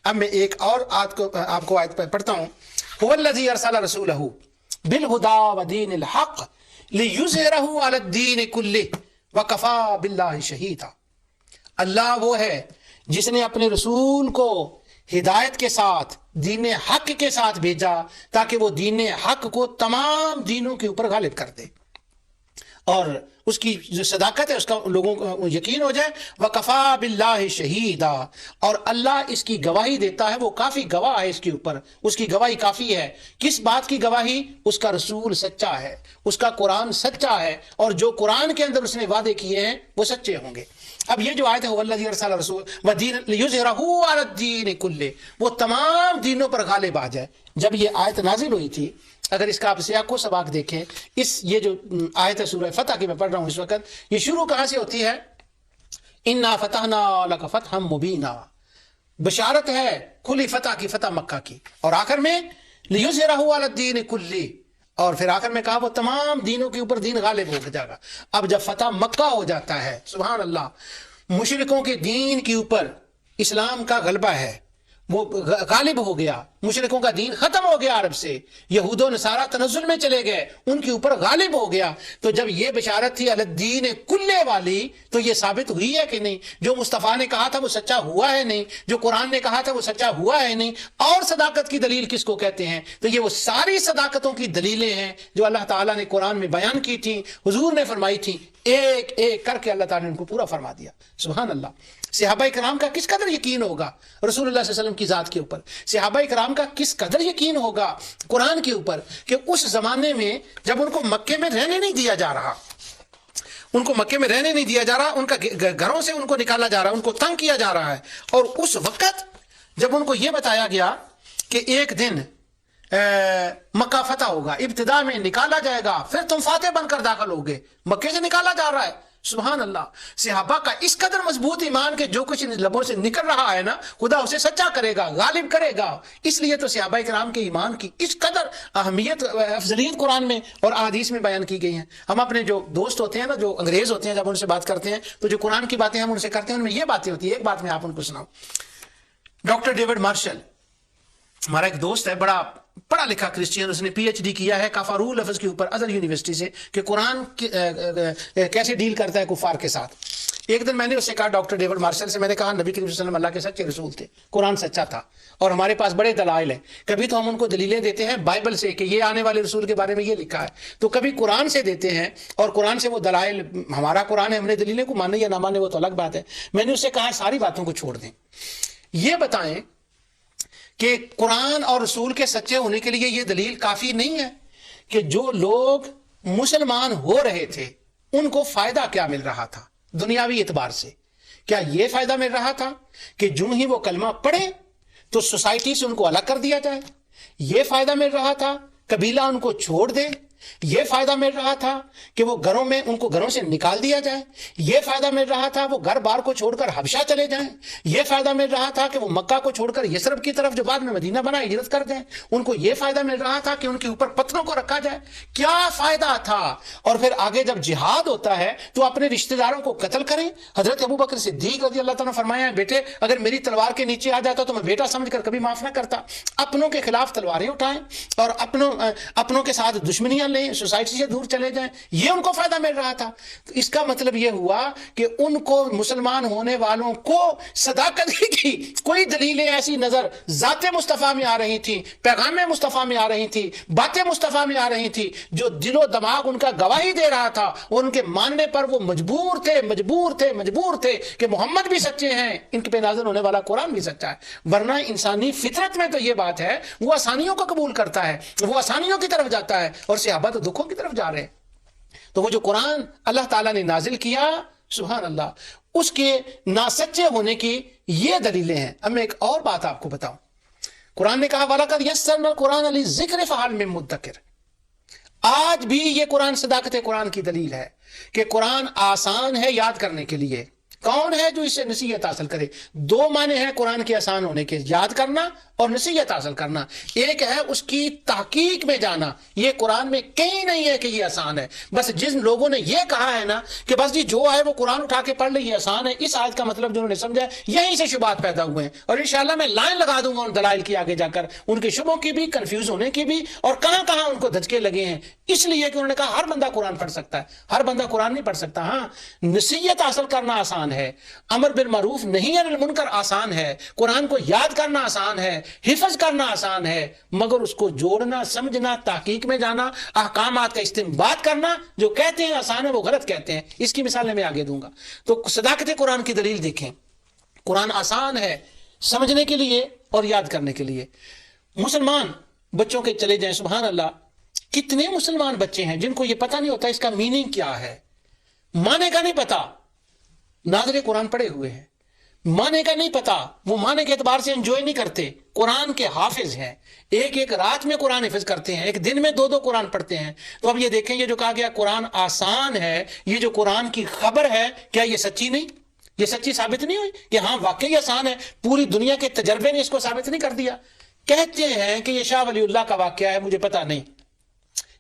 اب میں ایک اور آپ کو آیت پڑھتا ہوں. هو الذی ارسل رسولہ بالہدی ودین الحق لیظہرہ علی الدین کلہ وکفی باللہ شہیدا. اللہ وہ ہے جس نے اپنے رسول کو ہدایت کے ساتھ دین حق کے ساتھ بھیجا تاکہ وہ دین حق کو تمام دینوں کے اوپر غالب کر دے اور اس کی جو صداقت ہے اس کا لوگوں کو یقین ہو جائے. وَكَفَى بِاللَّهِ شَهِيدًا، اور اللہ اس کی گواہی دیتا ہے، وہ کافی گواہ ہے اس کے اوپر، اس کی گواہی کافی ہے. کس بات کی گواہی؟ اس کا رسول سچا ہے، اس کا قرآن سچا ہے، اور جو قرآن کے اندر اس نے وعدے کیے ہیں وہ سچے ہوں گے. اب یہ جو آیت ہے وَالَّذِي أَرْسَلَ رَسُولَهُ وَدِينًا لِيُظْهِرَهُ عَلَى الدِّينِ كُلِّهِ، وہ تمام دینوں پر غالب آ جائے. جب یہ آیت نازل ہوئی تھی، اگر اس کا آپ سیاق و سباق دیکھیں، یہ جو آیت ہے سورہ فتح کی میں پڑھ رہا ہوں اس وقت، یہ شروع کہاں سے ہوتی ہے؟ اِنَّا فَتَحْنَا لَكَ فَتْحًا مُبِينًا، بشارت ہے کھلی فتح کی، فتح مکہ کی. اور آخر میں لِيُظْهِرَهُ عَلَى الدِّينِ كُلِّهِ، اور پھر آخر میں کہا وہ تمام دینوں کے اوپر دین غالب ہو جائے گا. اب جب فتح مکہ ہو جاتا ہے، سبحان اللہ، مشرکوں کے دین کے اوپر اسلام کا غلبہ ہے، وہ غالب ہو گیا، مشرکوں کا دین ختم ہو گیا عرب سے، یہود و نصارہ تنزل میں چلے گئے، ان کے اوپر غالب ہو گیا. تو جب یہ بشارت تھی علی الدین کلے والی، تو یہ ثابت ہوئی ہے کہ نہیں؟ جو مصطفیٰ نے کہا تھا وہ سچا ہوا ہے نہیں؟ جو قرآن نے کہا تھا وہ سچا ہوا ہے نہیں؟ اور صداقت کی دلیل کس کو کہتے ہیں؟ تو یہ وہ ساری صداقتوں کی دلیلیں ہیں جو اللہ تعالیٰ نے قرآن میں بیان کی تھیں، حضور نے فرمائی تھیں، ایک ایک کر کے اللہ تعالیٰ نے ان کو پورا فرما دیا. سبحان اللہ. صحابہ کرام کا کس قدر یقین ہوگا رسول اللہ صلی اللہ علیہ وسلم کی ذات کے اوپر، صحابہ کرام کا کس قدر یقین ہوگا قرآن کے اوپر، کہ اس زمانے میں جب ان کو مکے میں رہنے نہیں دیا جا رہا، ان کو مکے میں رہنے نہیں دیا جا رہا، ان کا گھروں سے ان کو نکالا جا رہا ہے، ان کو تنگ کیا جا رہا ہے، اور اس وقت جب ان کو یہ بتایا گیا کہ ایک دن مکہ فتح ہوگا، ابتدا میں نکالا جائے گا، پھر تم فاتح بن کر داخل ہوگے، مکے سے نکالا جا رہا ہے. سبحان اللہ. صحابہ کا اس قدر مضبوط ایمان کہ جو کچھ لبوں سے نکل رہا ہے نا، خدا اسے سچا کرے گا، غالب کرے گا. اس لیے تو صحابہ کرام کے ایمان کی اس قدر اہمیت، افضلیت قرآن میں اور احادیث میں بیان کی گئی ہیں. ہم اپنے جو دوست ہوتے ہیں نا، جو انگریز ہوتے ہیں، جب ان سے بات کرتے ہیں تو جو قرآن کی باتیں ہم ان سے کرتے ہیں ان میں یہ باتیں ہوتی ہیں. ایک بات میں آپ ان کو سناؤں. ڈاکٹر ڈیوڈ مارشل ہمارا ایک دوست ہے، بڑا پڑھا لکھا کرسچین، اس نے پی ایچ ڈی کیا ہے کفارو لفظ کے اوپر ازہر یونیورسٹی سے، کہ قرآن کیسے ڈیل کرتا ہے کفار کے ساتھ. ایک دن میں نے اس سے کہا، ڈاکٹر ڈیوڈ مارشل سے میں نے کہا، نبی کریم صلی اللہ علیہ وسلم اللہ کے سچے رسول تھے، قرآن سچا تھا، اور ہمارے پاس بڑے دلائل ہیں. کبھی تو ہم ان کو دلیلیں دیتے ہیں بائبل سے کہ یہ آنے والے رسول کے بارے میں یہ لکھا ہے، تو کبھی قرآن سے دیتے ہیں، اور قرآن سے وہ دلائل، ہمارا قرآن ہے، ہم نے دلیلیں کو مانے یا نہ مانے وہ تو الگ بات ہے. میں نے اس سے کہا ساری باتوں کو چھوڑ دیں، یہ بتائیں کہ قرآن اور رسول کے سچے ہونے کے لیے یہ دلیل کافی نہیں ہے کہ جو لوگ مسلمان ہو رہے تھے ان کو فائدہ کیا مل رہا تھا دنیاوی اعتبار سے؟ کیا یہ فائدہ مل رہا تھا کہ جو ہی وہ کلمہ پڑھے تو سوسائٹی سے ان کو الگ کر دیا جائے؟ یہ فائدہ مل رہا تھا قبیلہ ان کو چھوڑ دے؟ یہ فائدہ مل رہا تھا کہ وہ گھروں میں ان کو گھروں سے نکال دیا جائے؟ یہ فائدہ مل رہا تھا وہ گھر بار کو چھوڑ کر حبشہ چلے جائیں؟ یہ فائدہ مل رہا تھا کہ وہ مکہ کو چھوڑ کر یثرب کی طرف جو بعد میں مدینہ بنا ہجرت کر دیں؟ ان کو یہ فائدہ مل رہا تھا کہ ان کے اوپر پتھروں کو رکھا جائے؟ کیا فائدہ تھا؟ اور پھر آگے جب جہاد ہوتا ہے تو اپنے رشتہ داروں کو قتل کریں. حضرت ابو بکر صدیق رضی اللہ تعالیٰ نے فرمایا ہے، بیٹے اگر میری تلوار کے نیچے آ جاتا تو میں بیٹا سمجھ کر کبھی معاف نہ کرتا. اپنوں کے خلاف تلواریں اٹھائیں اور اپنوں کے ساتھ دشمنیاں لیں، سوسائٹی سے دور چلے جائیں، یہ ان کو فائدہ مل رہا تھا. تو اس کا مطلب یہ ہوا کہ ان کو مسلمان ہونے والوں کو صداقت کی کوئی دلیلیں ایسی نظر ذات مصطفیٰ میں آ رہی تھی، پیغام مصطفیٰ میں آ رہی تھی، باتیں مصطفیٰ میں آ رہی تھی، جو دل و دماغ ان کا گواہی دے رہا تھا، اور ان کے ماننے پر وہ مجبور تھے کہ محمد بھی سچے ہیں، ان کے پہ نازل ہونے والا قرآن بھی سچا ہے. ورنہ انسانی فطرت میں تو یہ بات ہے، وہ آسانیوں کو قبول کرتا ہے، وہ آسانیوں کی طرف جاتا ہے، اور صحابہ تو دکھوں کی طرف جا رہے ہیں. تو وہ جو قرآن اللہ تعالیٰ نے نازل کیا، سبحان اللہ، اس کے ناسچے ہونے کی یہ دلیلیں ہیں. اب میں ایک اور بات آپ کو بتاؤں. قرآن نے کہا وَلَقَدْ يَسَّرْنَا الْقُرْآنَ لِلذِّكْرِ فَهَلْ مِن مُدَّكِرٍ. آج بھی یہ قرآن صداقت قرآن کی دلیل ہے کہ قرآن آسان ہے یاد کرنے کے لیے. کون ہے جو اس سے نصیحت حاصل کرے؟ دو معنی ہیں قرآن کے آسان ہونے کے، یاد کرنا اور نصیحت حاصل کرنا۔ ایک ہے اس کی تحقیق میں جانا، یہ قرآن میں کہیں نہیں ہے کہ یہ آسان ہے۔ بس جن لوگوں نے یہ کہا ہے نا کہ بس جی جو ہے وہ قرآن اٹھا کے پڑھ لے یہ آسان ہے، اس آیت کا مطلب جنہوں نے سمجھا یہیں سے شبہات پیدا ہوئے ہیں، اور انشاءاللہ میں لائن لگا دوں گا ان دلائل کی آگے جا کر، ان کے شبہوں کی بھی، کنفیوز ہونے کی بھی، اور کہاں کہاں ان کو دھچکے لگے ہیں۔ اس لیے کہ انہوں نے کہا ہر بندہ قرآن پڑھ سکتا ہے، ہر بندہ قرآن نہیں پڑھ سکتا۔ ہاں نصیحت حاصل کرنا آسان ہے، امر بالمعروف نہی عن المنکر آسان ہے، قرآن کو یاد کرنا آسان ہے، حفظ کرنا آسان ہے، مگر اس کو جوڑنا، سمجھنا، تحقیق میں جانا، احکامات کا استنباط کرنا، جو کہتے ہیں آسان ہے وہ غلط کہتے ہیں۔ اس کی مثالیں میں آگے دوں گا۔ تو صداقت قرآن کی دلیل دیکھیں، قرآن آسان ہے سمجھنے کے لیے اور یاد کرنے کے لیے۔ مسلمان بچوں کے چلے جائیں، سبحان اللہ کتنے مسلمان بچے ہیں جن کو یہ پتہ نہیں ہوتا اس کا میننگ کیا ہے، معنی کا نہیں پتا، ناظر قرآن پڑھے ہوئے ہیں، معنی کا نہیں پتا، وہ معنی کے اعتبار سے انجوائے نہیں کرتے، قرآن کے حافظ ہیں، ایک ایک رات میں قرآن حفظ کرتے ہیں، ایک دن میں دو قرآن پڑھتے ہیں۔ تو اب یہ دیکھیں، یہ جو کہا گیا قرآن آسان ہے، یہ جو قرآن کی خبر ہے، کیا یہ سچی نہیں؟ یہ سچی ثابت نہیں ہوئی کہ ہاں واقعی آسان ہے؟ پوری دنیا کے تجربے نے اس کو ثابت نہیں کر دیا؟ کہتے ہیں کہ یہ شاہ ولی اللہ کا واقعہ ہے، مجھے پتا نہیں،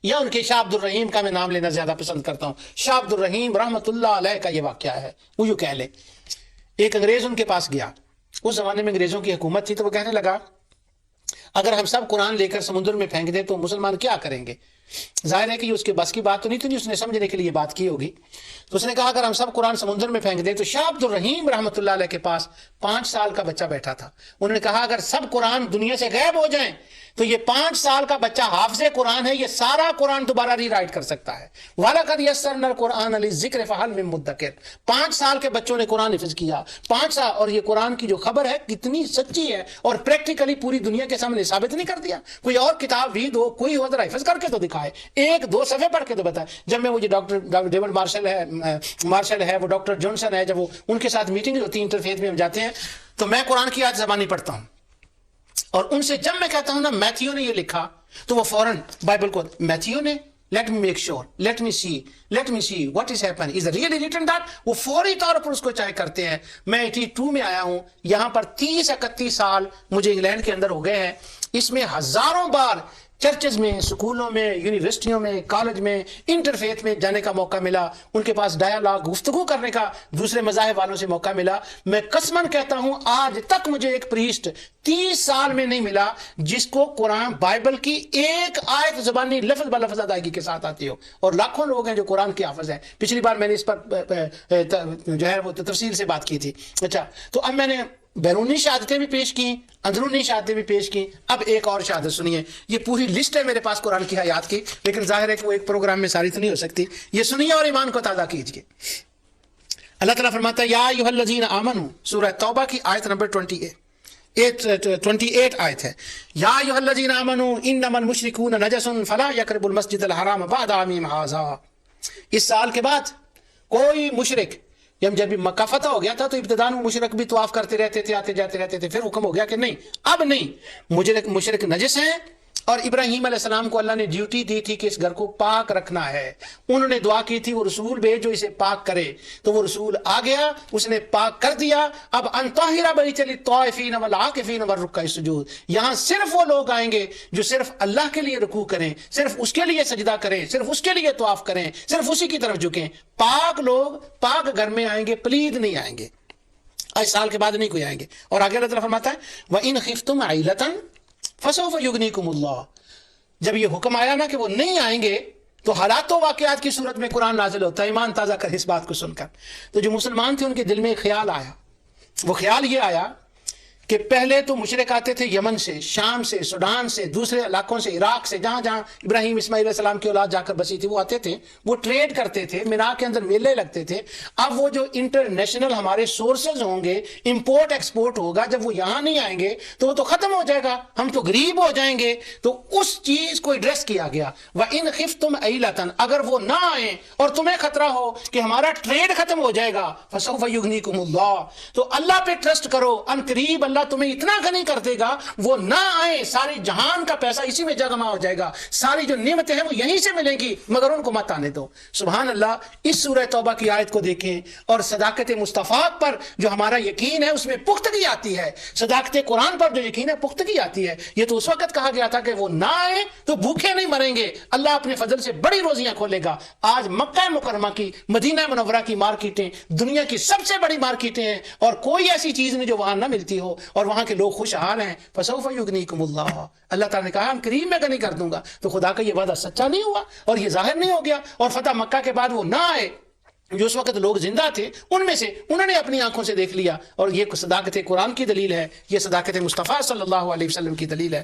یا ان کے شاہ عبد الرحیم کا میں نام لینا زیادہ پسند کرتا ہوں، شاہ عبد الرحیم رحمت اللہ علیہ کا یہ واقعہ ہے، وہ یوں کہہ لیں۔ ایک انگریز ان کے پاس گیا، اس زمانے میں انگریزوں کی حکومت تھی، تو وہ کہنے لگا اگر ہم سب قرآن لے کر سمندر میں پھینک دیں تو مسلمان کیا کریں گے؟ ظاہر ہے کہ یہ اس کے بس کی بات تو نہیں تھی، اس نے سمجھنے کے لیے بات کی ہوگی۔ تو اس نے کہا اگر ہم سب قرآن سمندر میں پھینک دیں، تو شاہ عبد الرحیم رحمت اللہ علیہ کے پاس 5 سال کا بچہ بیٹھا تھا، انہوں نے کہا اگر سب قرآن دنیا سے غائب ہو جائیں تو یہ 5 سال کا بچہ حافظ قرآن ہے، یہ سارا قرآن دوبارہ ری رائٹ کر سکتا ہے۔ وَلَقَدْ يَسَّرْنَا الْقُرْآنَ لِلذِّكْرِ فَهَلْ مِن مُدَّكِرٍ۔ 5 سال کے بچوں نے قرآن حفظ کیا، 5 سال، اور یہ قرآن کی جو خبر ہے کتنی سچی ہے، اور پریکٹیکلی پوری دنیا کے سامنے ثابت نہیں کر دیا۔ کوئی اور کتاب بھی دو، کوئی ہو ذرا حفظ کر کے تو دکھائے، 1-2 صفحے پڑھ کے تو بتائے۔ جب میں وہ جو ڈاکٹر ڈیوڈ مارشل ہے، وہ ڈاکٹر جانسن ہے، جب وہ ان کے ساتھ میٹنگ ہوتی ہے انٹرفیتھ میں ہم جاتے ہیں، تو میں قرآن کی آیت زبانی پڑھتا ہوں، اور ان سے جب میں کہتا ہوں نا میتھیو نے یہ لکھا، تو وہ فوراً بائبل کو میتھیو نے let me make sure, let me see what is happening, is it really written that؟ وہ فوری طور پر اس کو چیک کرتے ہیں۔ میں 82 میں آیا ہوں، یہاں پر 30-31 سال مجھے انگلینڈ کے اندر ہو گئے ہیں، اس میں ہزاروں بار چرچز میں، سکولوں میں، یونیورسٹیوں میں، کالج میں، انٹرفیتھ میں جانے کا موقع ملا، ان کے پاس ڈائیلاگ، گفتگو کرنے کا دوسرے مذاہب والوں سے موقع ملا۔ میں قسماً کہتا ہوں آج تک مجھے ایک پریسٹ 30 سال میں نہیں ملا جس کو قرآن بائبل کی ایک آیت زبانی لفظ بلفظ ادائیگی کے ساتھ آتی ہو، اور لاکھوں لوگ ہیں جو قرآن کے حافظ ہیں۔ پچھلی بار میں نے اس پر جو ہے وہ تفصیل سے بات کی تھی۔ اچھا، تو اب میں نے بیرونی شہادتیں بھی پیش کی، اندرونی شہادتیں بھی پیش کی، اب ایک اور شہادت سنیے۔ یہ پوری لسٹ ہے میرے پاس قرآن کی آیات کی، لیکن ظاہر ہے کہ وہ ایک پروگرام میں ساری تو نہیں ہو سکتی۔ یہ سنیے اور ایمان کو تازہ کیجیے۔ اللہ تعالیٰ فرماتا ہے یا ایھا الذین آمنوا، سورہ توبہ کی آیت نمبر 28 آیت ہے، یا ایھا الذین آمنوا انما المشرکون نجس فلا یقربوا المسجد الحرام بعد عامہم ھذا۔ اس سال کے بعد کوئی مشرک، جب مکہ فتح ہو گیا تھا تو ابتداءً مشرک بھی طواف کرتے رہتے تھے، آتے جاتے رہتے تھے، پھر حکم ہو گیا کہ نہیں، اب نہیں، مشرک نجس ہیں، اور ابراہیم علیہ السلام کو اللہ نے ڈیوٹی دی تھی کہ اس گھر کو پاک رکھنا ہے، انہوں نے دعا کی تھی وہ رسول بھیج جو اسے پاک کرے، تو وہ رسول آ گیا، اس نے پاک کر دیا۔ اب ان طاہر بیتی للطائفین والعاکفین والرکع السجود، یہاں صرف وہ لوگ آئیں گے جو صرف اللہ کے لیے رکوع کریں، صرف اس کے لیے سجدہ کریں، صرف اس کے لیے طواف کریں، صرف اسی کی طرف جھکیں۔ پاک لوگ پاک گھر میں آئیں گے، پلید نہیں آئیں گے، آج سال کے بعد نہیں کوئی آئیں گے۔ اور آگے اللہ تعالیٰ فرماتا ہے وَإِنْ خِفْتُمْ عَيْلَةً فَسَوْفَ يُغْنِيكُمُ اللَّهُ۔ جب یہ حکم آیا نا کہ وہ نہیں آئیں گے، تو حالات و واقعات کی صورت میں قرآن نازل ہوتا ہے، ایمان تازہ کر اس بات کو سن کر۔ تو جو مسلمان تھے ان کے دل میں ایک خیال آیا، وہ خیال یہ آیا کہ پہلے تو مشرک آتے تھے یمن سے، شام سے، سوڈان سے، دوسرے علاقوں سے، عراق سے، جہاں جہاں ابراہیم اسماعیل علیہ السلام کی اولاد جا کر بسی تھی، وہ آتے تھے، وہ ٹریڈ کرتے تھے، مینا کے اندر میلے لگتے تھے۔ اب وہ جو انٹرنیشنل ہمارے سورسز ہوں گے، امپورٹ ایکسپورٹ ہوگا، جب وہ یہاں نہیں آئیں گے تو وہ تو ختم ہو جائے گا، ہم تو غریب ہو جائیں گے۔ تو اس چیز کو ایڈریس کیا گیا، وَإِنْ خِفْتُمْ عَيْلَةً، اگر وہ نہ آئیں اور تمہیں خطرہ ہو کہ ہمارا ٹریڈ ختم ہو جائے گا، فَسَوْفَ يُغْنِيكُمُ اللَّهُ، تو اللہ پہ ٹرسٹ کرو، ان قریب اللہ تمہیں اتنا غنی کر دے گا وہ نہ آئے، سارے جہان کا پیسہ اسی میں جمع ہو جائے گا، ساری جو نعمتیں ہیں وہ یہیں سے ملیں گی، مگر ان کو مت آنے دو۔ سبحان اللہ۔ اس سورہ توبہ کی آیت کو دیکھیں اور صداقت مصطفیٰ پر جو ہمارا یقین ہے اس میں پختگی آتی ہے، صداقت قرآن پر جو یقین ہے پختگی آتی ہے۔ یہ تو اس وقت کہا گیا تھا کہ وہ نہ آئے تو بھوکے نہیں مریں گے، اللہ اپنے فضل سے بڑی روزیاں کھولے گا۔ آج مکہ مکرمہ کی، مدینہ منورہ کی مارکیٹیں دنیا کی سب سے بڑی مارکیٹیں ہیں، اور کوئی ایسی چیز نہیں جو وہاں نہ ملتی ہو، اور وہاں کے لوگ خوشحال ہیں۔ فسوف یغنیکم اللہ، اللہ تعالیٰ نے کہا ہم قریب میں غنی کر دوں گا۔ تو خدا کا یہ وعدہ سچا نہیں ہوا اور یہ ظاہر نہیں ہو گیا، اور فتح مکہ کے بعد وہ نہ آئے۔ جو اس وقت لوگ زندہ تھے ان میں سے انہوں نے اپنی آنکھوں سے دیکھ لیا، اور یہ صداقت قرآن کی دلیل ہے، یہ صداقت مصطفیٰ صلی اللہ علیہ وسلم کی دلیل ہے۔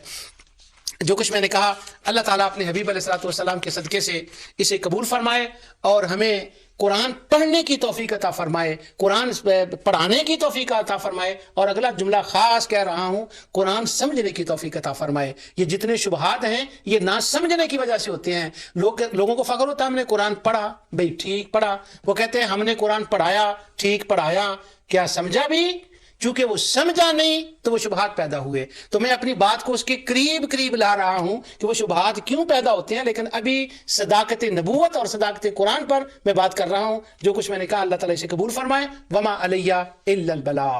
جو کچھ میں نے کہا اللہ تعالیٰ اپنے حبیب علیہ الصلوۃ والسلام کے صدقے سے اسے قبول فرمائے، اور ہمیں قرآن پڑھنے کی توفیق عطا فرمائے، قرآن پڑھانے کی توفیق عطا فرمائے، اور اگلا جملہ خاص کہہ رہا ہوں، قرآن سمجھنے کی توفیق عطا فرمائے۔ یہ جتنے شبہات ہیں یہ نہ سمجھنے کی وجہ سے ہوتے ہیں۔ لوگوں کو فخر ہوتا ہے ہم نے قرآن پڑھا، بھئی ٹھیک پڑھا، وہ کہتے ہیں ہم نے قرآن پڑھایا، ٹھیک پڑھایا، کیا سمجھا بھی؟ چونکہ وہ سمجھا نہیں تو وہ شبہات پیدا ہوئے۔ تو میں اپنی بات کو اس کے قریب لا رہا ہوں کہ وہ شبہات کیوں پیدا ہوتے ہیں، لیکن ابھی صداقت نبوت اور صداقت قرآن پر میں بات کر رہا ہوں۔ جو کچھ میں نے کہا اللہ تعالیٰ اسے قبول فرمائے۔ وما علیہ الا البلاغ۔